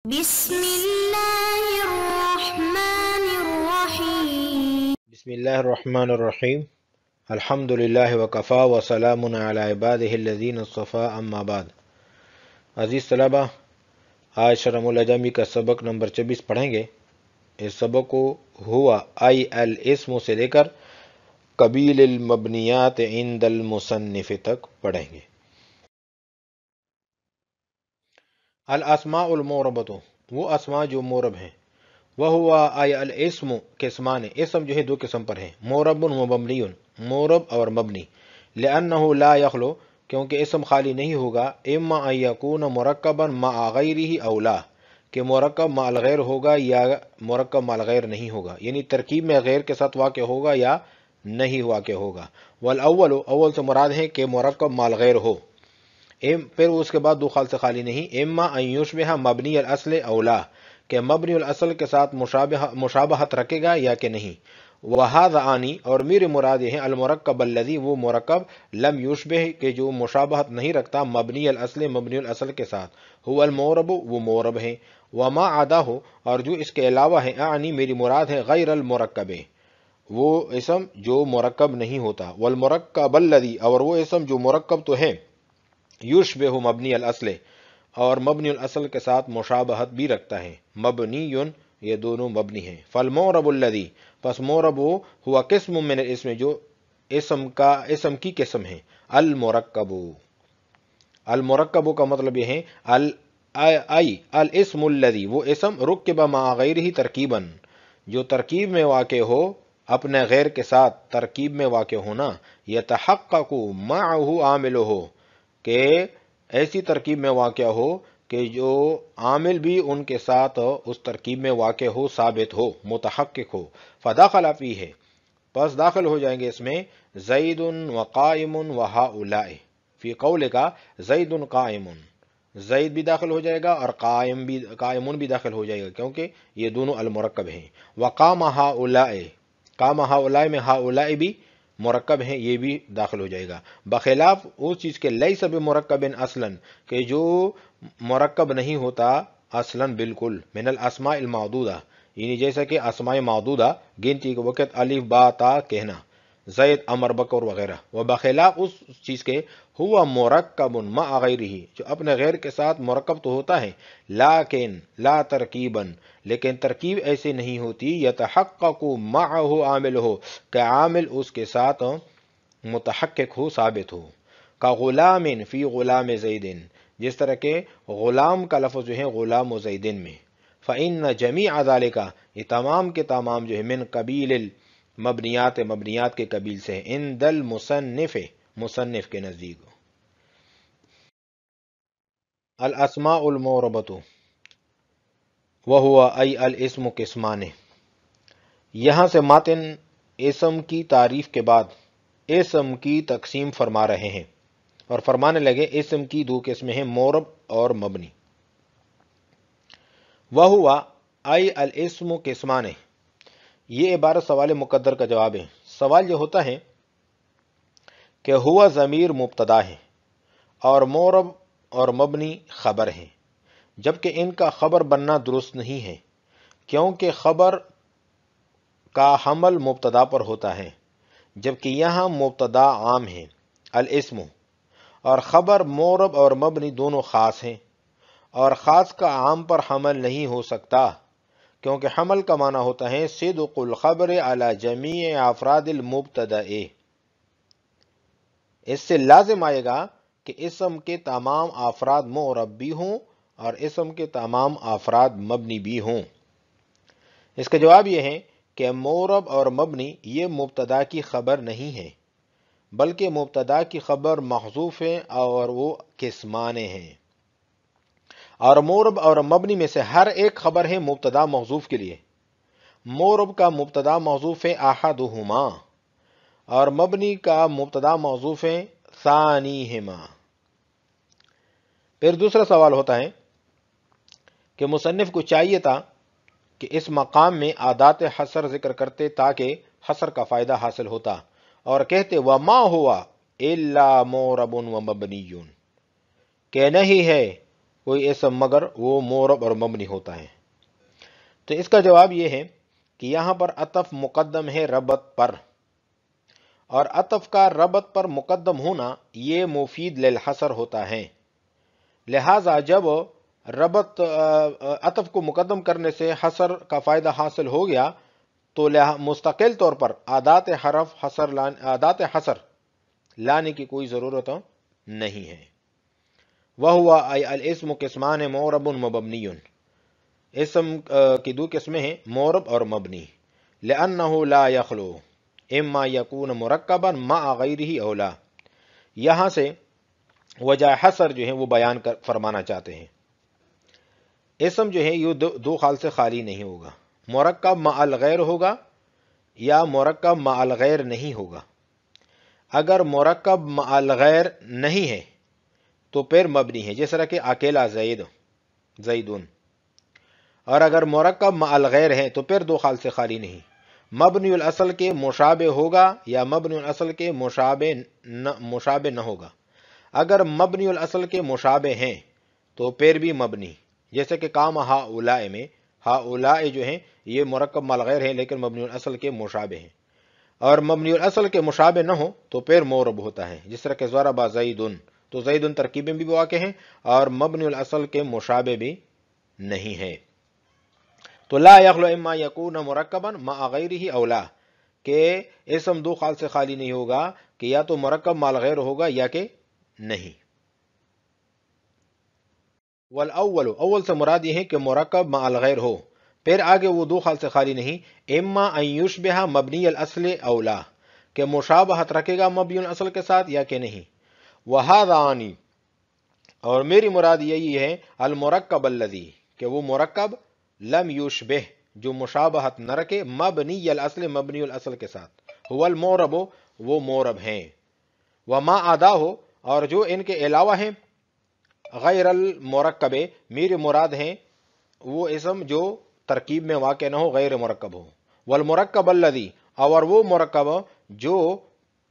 بسم الله الرحمن الرحيم بسم اللہ الرحمن الرحیم الحمد للہ وکفا وسلام علی عبادہ الذین اصطفیٰ اما بعد۔ عزیز طلبہ، آج شرح العجمی کا سبق نمبر 24 پڑھیں گے۔ اس سبق کو ہوا ای الاسم سے لے کر قبیل المبنیات عند المصنف تک پڑھیں گے۔ الاسماء المعربۃ، وہ اسماء جو معرب ہیں۔ وہوا ای الاسم قسمان، اسم جو ہے دو قسم پر ہیں، معرب و مبنی، معرب اور مبنی۔ لأنہ لا یخلو، کیونکہ اسم خالی نہیں ہوگا، اما ان یکون مرکبا مع غیرہ او لا، کہ مرکب مع الغیر ہوگا یا مرکب مع الغیر نہیں ہوگا، یعنی ترکیب میں غیر کے ساتھ واقع ہوگا یا نہیں واقع ہوگا۔ والاول، اول سے مراد ہے کہ مرکب مع الغیر ہو، پھر اس کے بعد دو خال سے خالی نہیں، اما ان یشبہ مبنی الاصل او لا، کہ مبنی الاصل کے ساتھ مشابہت رکھے گا یا کہ نہیں۔ وہذا آنی، اور میرے مراد ہے المرکب الذی، وہ مرکب لم یشبہ، کہ جو مشابہت نہیں رکھتا مبنی الاصل، مبنی الاصل کے ساتھ، هو المعرب، وہ معرب ہے۔ وما عداہ، اور جو اس کے علاوہ ہے، آنی میری مراد ہے غیر المرکب، وہ اسم جو مرکب نہیں ہوتا، والمرکب الذی، اور وہ اسم جو مرکب تو ہے، یشبہ مبنی الاصل، اور مبنی الاصل کے ساتھ مشابہت بھی رکھتا ہے، مبنی، یہ دونوں مبنی ہیں۔ فالمعرب الذی، پس معرب وہ ہوا قسم من الاسم، جو اسم کی قسم ہے، المرکب، المرکب کا مطلب یہ ہے الاسم الذی، وہ اسم رکب مع غیرہ ترکیبا، جو ترکیب میں واقع ہو، اپنے غیر کے ساتھ ترکیب میں واقع ہونا، یتحقق معہ عاملہ، کہ ایسی ترکیب میں واقع ہو کہ جو عامل بھی ان کے ساتھ اس ترکیب میں واقع ہو، ثابت ہو، متحقق ہو۔ فداخل فیہ، پس داخل ہو جائیں گے اس میں، زید وقائم وہؤلاء، فی قول کا زید قائم، زید بھی داخل ہو جائے گا اور قائمون بھی داخل ہو جائے گا، کیونکہ یہ دونوں المرکب ہیں۔ وقام ہؤلاء، قام ہؤلاء میں ہؤلاء بھی مرکب ہیں، یہ بھی داخل ہو جائے گا، بخلاف اس چیز کے لیس بمرکب اصلا، کہ جو مرکب نہیں ہوتا اصلا بالکل، من الاسماء المعدودہ، یعنی جیسا کہ اسماء معدودہ گنتی کے وقت الف با تا کہنا، زید امر بکر وغیرہ، و بخلاف اس چیز کے ہوا مرکب مع غیرہ، جو اپنے غیر کے ساتھ مرکب تو ہوتا ہے، لیکن لا ترکیبا، لیکن ترکیب ایسے نہیں ہوتی، یتحقق معہ عاملہ، کہ عامل اس کے ساتھ متحقق ہو، ثابت ہو۔ کا غلام فی غلام زیدن، جس طرح کہ غلام کا لفظ جو ہے غلام و زیدن میں۔ فإن جمیع ذالک، یہ تمام کے تمام جو ہے من قبیل المبنیات، مبنیات کے قبیل سے ہیں، عند المصنف، مصنف کے نزدیک۔ الاسماء المعربۃ وہوا ای الاسم قسمان، یہاں سے ماتن اسم کی تعریف کے بعد اسم کی تقسیم فرما رہے ہیں، اور فرمانے لگے اسم کی دو قسمیں ہیں، معرب اور مبنی۔ وہوا ای الاسم قسمان، یہ عبارت سوال مقدر کا جواب ہے۔ سوال یہ ہوتا ہے کہ ہوا ضمیر مبتدا ہے اور معرب اور مبنی خبر ہیں، جبکہ ان کا خبر بننا درست نہیں ہے، کیونکہ خبر کا حمل مبتدا پر ہوتا ہے، جبکہ یہاں مبتدا عام ہے الاسم، اور خبر معرب اور مبنی دونوں خاص ہیں، اور خاص کا عام پر حمل نہیں ہو سکتا، کیونکہ حمل کا معنی ہوتا ہے صدق الخبر علی جمیع افراد المبتدأ۔ اس سے لازم آئے گا کہ اسم کے تمام افراد معرب بھی ہوں اور اسم کے تمام افراد مبنی بھی ہوں۔ اس کا جواب یہ ہے کہ معرب اور مبنی یہ مبتدا کی خبر نہیں ہے، بلکہ مبتدا کی خبر محذوف ہے، اور وہ قسمان ہیں، اور معرب اور مبنی میں سے ہر ایک خبر ہے مبتدا محذوف کے لیے۔ معرب کا مبتدا محذوف ہے احدہما، اور مبنی کا مبتدا محذوف ہے ثانیہما۔ پھر دوسرا سوال ہوتا ہے کہ مصنف کو چاہیے تھا کہ اس مقام میں عادات حصر ذکر کرتے تاکہ حصر کا فائدہ حاصل ہوتا، اور کہتے وما ہوا الا معرب و مبنی، کہ نہیں ہے کوئی اسم مگر وہ مورب اور مبنی ہوتا ہے؟ تو اس کا جواب یہ ہے کہ یہاں پر عطف مقدم ہے ربط پر، اور عطف کا ربط پر مقدم ہونا یہ مفید للحصر ہوتا ہے، لہذا جب ربط عطف کو مقدم کرنے سے حصر کا فائدہ حاصل ہو گیا تو مستقل طور پر عادات حصر لانے کی کوئی ضرورت نہیں ہے۔ وَهُوَ أي الاسم قسمان مورب ومبنی، اسم کی دو قسمیں ہیں، مورب اور مبنی، لأنه لا يخلو اما يكون مرکبا مع غیرہ او لا۔ یہاں سے وجہ حصر جو ہے وہ بیان فرمانا چاہتے ہیں، اسم جو ہے یہ دو خال سے خالی نہیں ہوگا، مرکب مع الغیر ہوگا یا مرکب مع الغیر نہیں ہوگا۔ اگر مرکب مع الغیر نہیں ہے تو پھر مبنی ہے، جس طرح کہ اکیلا زیدون، اور اگر مرکب مع الغیر ہے تو پھر دو خال سے خالی نہیں، مبنی الاصل کے مشابہ ہوگا یا مبنی الاصل کے مشابہ نہ ہوگا۔ اگر مبنی الاصل کے مشابہ ہیں تو پھر بھی مبنی، جیسے کہ کام ہؤلاء میں ہؤلاء جو ہیں یہ مرکب مع الغیر ہیں لیکن مبنی الاصل کے مشابہ ہیں، اور مبنی الاصل کے مشابہ نہ ہو تو پھر مورب ہوتا ہے، جس طرح کہ ضرب زیدن، تو زیدن ترکیب میں بھی واقع ہیں اور مبنی الاصل کے مشابہ بھی نہیں ہے۔ تو لا یخلو اما یکون مرکبا مع غیرہ او لا، کہ اسم دو خال سے خالی نہیں ہوگا کہ یا تو مرکب مع الغیر ہوگا یا کہ نہیں۔ والاول، اول سے مراد یہ ہے کہ مرکب مع الغیر ہو، پھر آگے وہ دو خال سے خالی نہیں، اما ان یشبہ مبنی الاصل او لا، کہ مشابہت رکھے گا مبنی الاصل کے ساتھ یا کہ نہیں۔ وہذانی، اور میری مراد یہی ہے، المرکب الذی، کہ وہ مرکب لم یشبہ، جو مشابہت نہ رکھے مبنی الاصل، مبنی الاصل کے ساتھ، هو المورب، وہ مورب ہیں، وما عدا ہو، اور جو ان کے علاوہ ہیں، غیر المرکب، میری مراد ہیں وہ اسم جو ترکیب میں واقع نہ ہو، غیر مرکب ہو، والمرکب الذی، اور وہ مرکب جو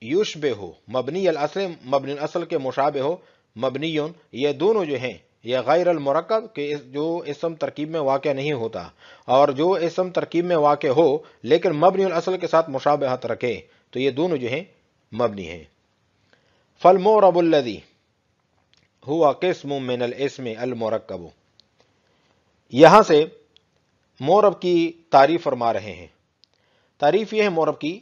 یشبہ ہو مبنی الاصل، مبنی الاصل کے مشابہ ہو، مبنیون، یہ دونوں جو ہیں یہ غیر المرکب، کہ جو اسم ترکیب میں واقع نہیں ہوتا، اور جو اسم ترکیب میں واقع ہو لیکن مبنی الاصل کے ساتھ مشابہت رکھے، تو یہ دونوں جو ہیں مبنی ہیں۔ فالمورب الذی ہوا قسم من الاسم المرکب، یہاں سے مورب کی تعریف فرما رہے ہیں، تعریف یہ ہے مورب کی،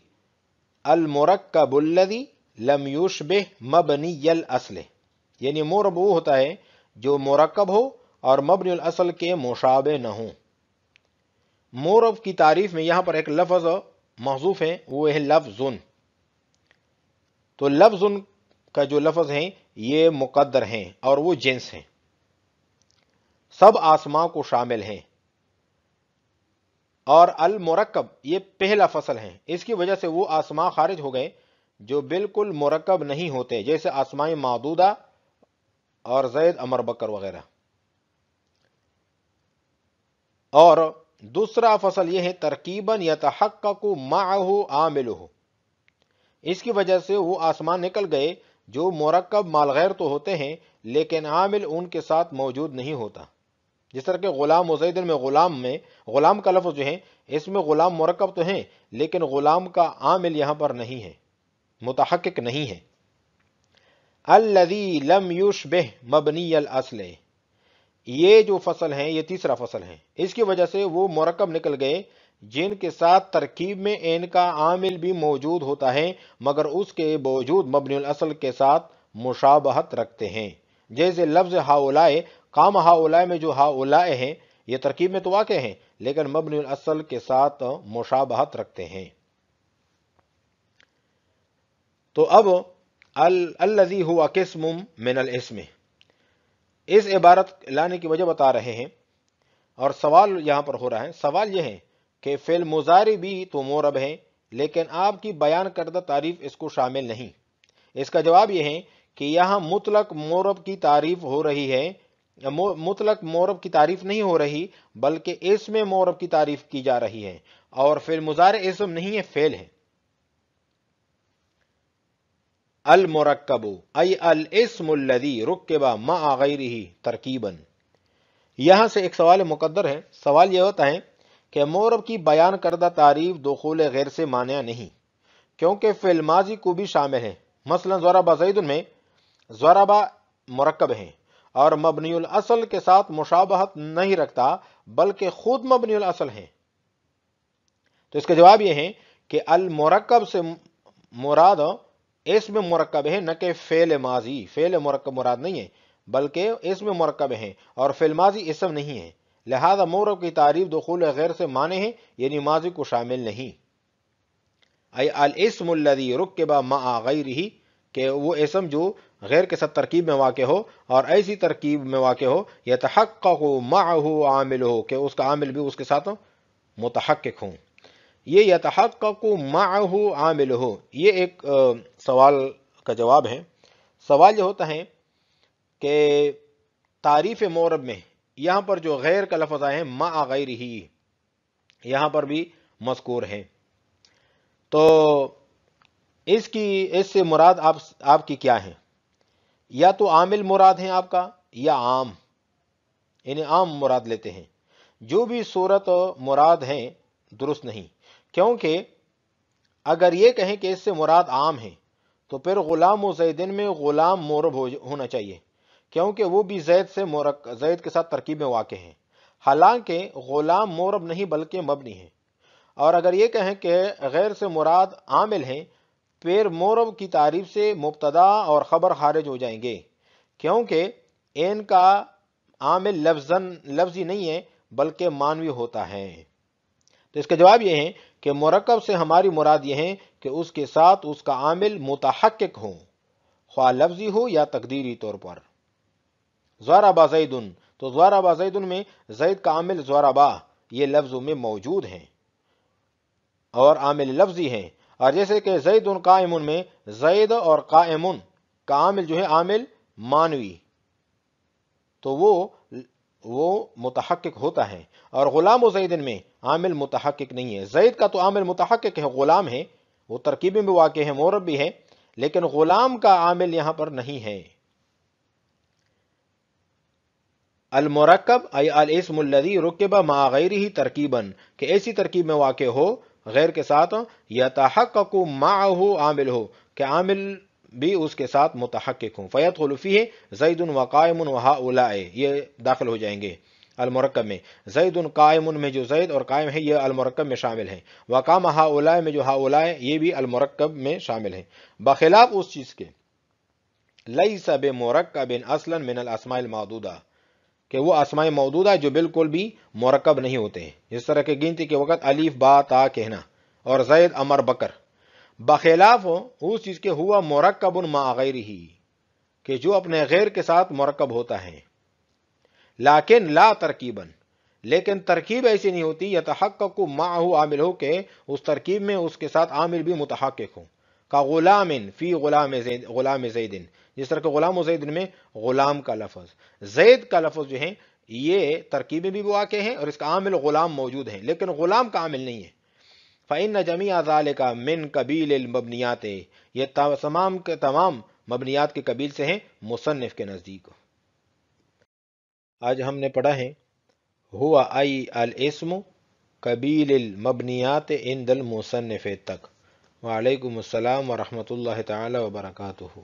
المرکب الذی لم یشبہ مبنی الاصل، یعنی مورب وہ ہوتا ہے جو مرکب ہو اور مبنی الاصل کے مشابہ نہ ہوں۔ مورب کی تعریف میں یہاں پر ایک لفظ محذوف ہے، وہ ہے لفظن، تو لفظن کا جو لفظ ہیں یہ مقدر ہیں اور وہ جنس ہیں، سب آسماء کو شامل ہیں، اور المرکب یہ پہلا فصل ہے، اس کی وجہ سے وہ آسماء خارج ہو گئے جو بالکل مرکب نہیں ہوتے، جیسے آسماء معدودہ اور زید، عمر، بکر وغیرہ۔ اور دوسرا فصل یہ ہے ترکیباً یتحقق معہ عاملہ، اس کی وجہ سے وہ آسمان نکل گئے جو مرکب مع الغیر تو ہوتے ہیں لیکن عامل ان کے ساتھ موجود نہیں ہوتا، جس طرح کہ غلام و زیدن میں غلام کا لفظ جو ہے اس میں غلام مرکب تو ہیں لیکن غلام کا عامل یہاں پر نہیں ہے، متحقق نہیں ہے۔ الذی لم یشبہ مبنی الاصل، یہ جو فصل ہیں یہ تیسرا فصل ہے، اس کی وجہ سے وہ مرکب نکل گئے جن کے ساتھ ترکیب میں ان کا عامل بھی موجود ہوتا ہے مگر اس کے باوجود مبنی الاصل کے ساتھ مشابہت رکھتے ہیں، جیسے لفظ ہؤلاء، کام ہؤلاء میں جو ہؤلاء ہیں یہ ترکیب میں تو واقع ہیں لیکن مبنی الاصل کے ساتھ مشابہت رکھتے ہیں۔ تو اب الذی ہوا قسم من الاسم، اس عبارت لانے کی وجہ بتا رہے ہیں، اور سوال یہاں پر ہو رہا ہے، سوال یہ ہے کہ فعل مضارع بھی تو مورب ہے لیکن آپ کی بیان کردہ تعریف اس کو شامل نہیں۔ اس کا جواب یہ ہے کہ یہاں مطلق مورب کی تعریف ہو رہی ہے، مطلق مورب کی تعریف نہیں ہو رہی بلکہ اسم مورب کی تعریف کی جا رہی ہے، اور فعل مضارع اسم نہیں ہے، فعل ہے۔ المرکب ای الاسم الذی رکب مع غیرہ ترکیبا، یہاں سے ایک سوال مقدر ہے. سوال یہ ہوتا ہے کہ معرب کی بیان کردہ تعریف دخول غیر سے مانع نہیں، کیونکہ فعل ماضی کو بھی شامل ہے. مثلا ضرب زید میں ضرب مرکب ہیں اور مبنی الاصل کے ساتھ مشابہت نہیں رکھتا بلکہ خود مبنی الاصل ہیں. تو اس کا جواب یہ ہے کہ المرکب سے مراد اسم مرکب ہے، نہ کہ فعل ماضی. فعل مرکب مراد نہیں ہے بلکہ اسم مرکب ہے، اور فعل ماضی اسم نہیں ہے. لہذا معرب کی تعریف دخول غیر سے مانے ہے، یعنی ماضی کو شامل نہیں. ای الاسم الذی رکب مع غیرہ، کہ وہ اسم جو غیر کے ساتھ ترکیب میں واقع ہو اور ایسی ترکیب میں واقع ہو یتحقق معہ عاملہ، کہ اس کا عامل بھی اس کے ساتھ متحقق ہوں. یہ یتحقق معہ عاملہ، یہ ایک سوال کا جواب ہے. سوال یہ ہوتا ہے کہ تعریف معرب میں یہاں پر جو غیر کا لفظ آئے ہیں مع غیرہ، یہاں پر بھی مذکور ہے. تو اس سے مراد آپ کی کیا ہے؟ یا تو عامل مراد ہیں آپ کا یا عام، یعنی عام مراد لیتے ہیں. جو بھی صورت مراد ہیں درست نہیں، کیونکہ اگر یہ کہیں کہ اس سے مراد عام ہے تو پھر غلام و زیدن میں غلام معرب ہونا چاہیے، کیونکہ وہ بھی زید کے ساتھ ترکیب میں واقع ہیں، حالانکہ غلام معرب نہیں بلکہ مبنی ہے. اور اگر یہ کہیں کہ غیر سے مراد عامل ہیں، پھر معرب کی تعریف سے مبتدا اور خبر خارج ہو جائیں گے، کیونکہ ان کا عامل لفظی نہیں ہے بلکہ معنوی ہوتا ہے. تو اس کا جواب یہ ہے کہ مرکب سے ہماری مراد یہ ہے کہ اس کے ساتھ اس کا عامل متحقق ہو، خواہ لفظی ہو یا تقدیری طور پر. ضرب زید، تو ضرب زید میں زید کا عامل ضربا یہ لفظوں میں موجود ہیں اور عامل لفظی ہیں. اور جیسے کہ زید قائم میں زید اور قائم کا عامل جو ہے عامل معنوی، تو وہ متحقق ہوتا ہے. اور غلام و زیدن میں عامل متحقق نہیں ہے. زید کا تو عامل متحقق ہے، غلام ہے، وہ ترکیبی میں واقع ہے، معرب بھی ہے، لیکن غلام کا عامل یہاں پر نہیں ہے. المرکب ای الاسم الذی رکب مع غیرہ ترکیبا، کہ ایسی ترکیب میں واقع ہو غیر کے ساتھ، یتحقق معہ عامل ہو، کہ عامل بھی اس کے ساتھ متحقق ہوں. فیدخل فیہ زید وقائم وہؤلاء، یہ داخل ہو جائیں گے المرکب میں. زید قائم میں جو زید اور قائم ہے یہ المرکب میں شامل ہیں. وقام ہؤلاء میں جو ہؤلاء یہ بھی المرکب میں شامل ہیں، بخلاف اس چیز کے لیس بمرکب اصلا من الاسماء المعدودہ، کہ وہ اسماء معدودہ جو بالکل بھی مرکب نہیں ہوتے ہیں، جس طرح کہ گنتی کے وقت الف با تا کہنا اور زید امر بکر، بخلاف اس چیز کے ہوا مرکب مع غیرہ، کہ جو اپنے غیر کے ساتھ مرکب ہوتا ہے. لیکن لا ترکیبا، لیکن ترکیب ایسی نہیں ہوتی یتحقق معہ عامل ہو، کہ اس ترکیب میں اس کے ساتھ عامل بھی متحقق ہو. کا غلام فی غلام زید، جس طرح کہ غلام و زید میں غلام کا لفظ، زید کا لفظ جو ہے یہ ترکیب میں بھی واقع ہے اور اس کا عامل غلام موجود ہے، لیکن غلام کا عامل نہیں ہے. فإن جميع ذلك من قبیل المبنیات، یہ تمام کے تمام مبنیات کے قبیل سے ہیں مصنف کے نزدیک. آج ہم نے پڑھا ہے ہوا ای الاسم قبیل المبنیات عند المصنف تک. وعلیکم السلام ورحمۃ اللہ تعالی وبرکاتہ.